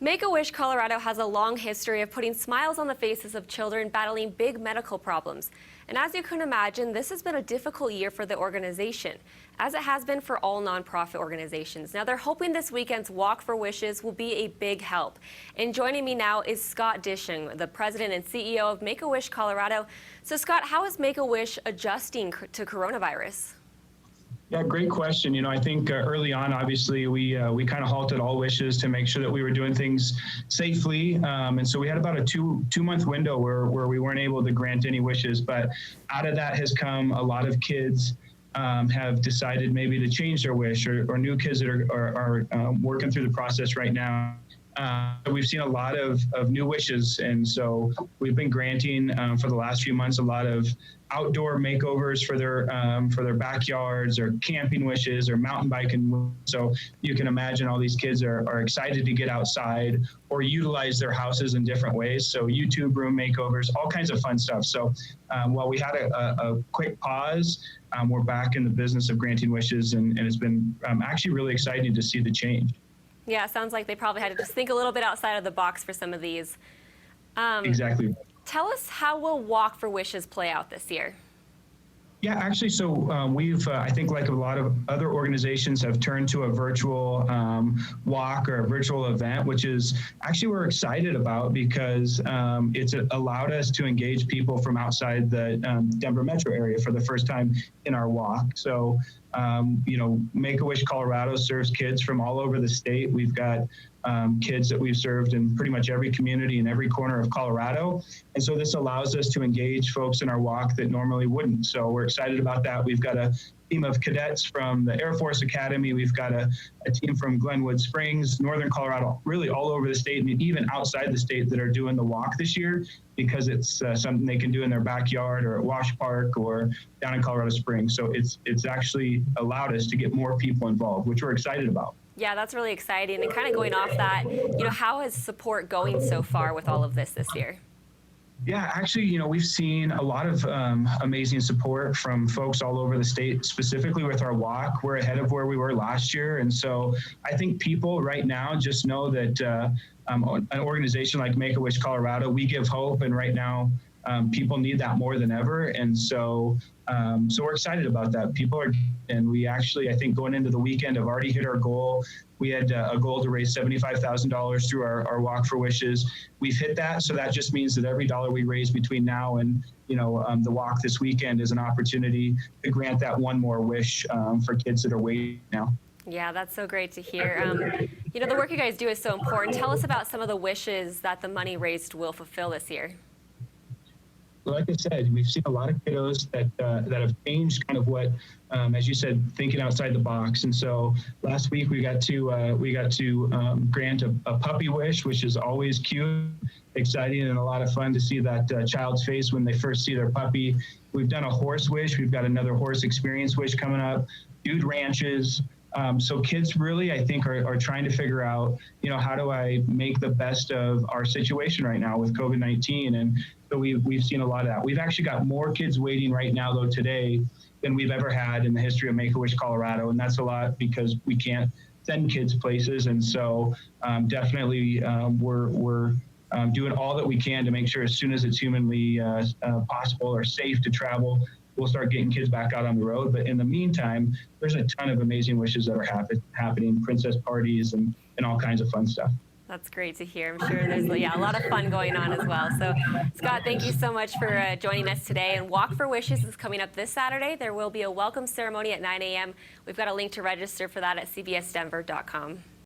Make-A-Wish Colorado has a long history of putting smiles on the faces of children battling big medical problems. And as you can imagine, this has been a difficult year for the organization, as it has been for all nonprofit organizations. Now, they're hoping this weekend's Walk for Wishes will be a big help. And joining me now is Scott Dishing, the president and CEO of Make-A-Wish Colorado. So, Scott, how is Make-A-Wish adjusting to coronavirus? Yeah, great question. I think early on, obviously, we kind of halted all wishes to make sure that we were doing things safely. And so we had about a two-month window where we weren't able to grant any wishes. But out of that has come a lot of kids have decided maybe to change their wish, or new kids that are working through the process right now. We've seen a lot of new wishes, and so we've been granting for the last few months a lot of outdoor makeovers for their backyards, or camping wishes, or mountain biking. So you can imagine all these kids are excited to get outside or utilize their houses in different ways. So YouTube room makeovers, all kinds of fun stuff. So while we had a quick pause, we're back in the business of granting wishes, and it's been actually really exciting to see the change. Yeah, it sounds like they probably had to just think a little bit outside of the box for some of these. Exactly. Tell us, how will Walk for Wishes play out this year? Yeah, actually, so we've, I think like a lot of other organizations, have turned to a virtual walk or a virtual event, which is actually we're excited about, because it's allowed us to engage people from outside the Denver metro area for the first time in our walk. So, Make-A-Wish Colorado serves kids from all over the state. We've got kids that we've served in pretty much every community in every corner of Colorado. And so this allows us to engage folks in our walk that normally wouldn't. So we're excited about that. We've got a team of cadets from the Air Force Academy. We've got a team from Glenwood Springs, Northern Colorado, really all over the state, and even outside the state, that are doing the walk this year, because it's something they can do in their backyard, or at Wash Park, or down in Colorado Springs. So it's actually allowed us to get more people involved, which we're excited about. Yeah, that's really exciting. And kind of going off that, how is support going so far with all of this year? Yeah, actually, we've seen a lot of amazing support from folks all over the state, specifically with our walk. We're ahead of where we were last year. And so I think people right now just know that an organization like Make-A-Wish Colorado, we give hope. And right now, people need that more than ever. And so we're excited about that. And we actually, I think going into the weekend, have already hit our goal. We had a goal to raise $75,000 through our Walk for Wishes. We've hit that. So that just means that every dollar we raise between now and, the walk this weekend is an opportunity to grant that one more wish for kids that are waiting now. Yeah, that's so great to hear. The work you guys do is so important. Tell us about some of the wishes that the money raised will fulfill this year. Like I said, we've seen a lot of kiddos that have changed kind of what, as you said, thinking outside the box. And so last week we got to grant a puppy wish, which is always cute, exciting, and a lot of fun to see that child's face when they first see their puppy. We've done a horse wish. We've got another horse experience wish coming up. Dude ranches. So kids really, I think, are trying to figure out, how do I make the best of our situation right now with COVID-19? And so we've seen a lot of that. We've actually got more kids waiting right now, though, today than we've ever had in the history of Make-A-Wish Colorado. And that's a lot because we can't send kids places. And so definitely we're doing all that we can to make sure as soon as it's humanly possible or safe to travel, we'll start getting kids back out on the road. But in the meantime, there's a ton of amazing wishes that are happening, princess parties and all kinds of fun stuff. That's great to hear. I'm sure there's a lot of fun going on as well. So, Scott, thank you so much for joining us today. And Walk for Wishes is coming up this Saturday. There will be a welcome ceremony at 9 a.m. We've got a link to register for that at cbsdenver.com.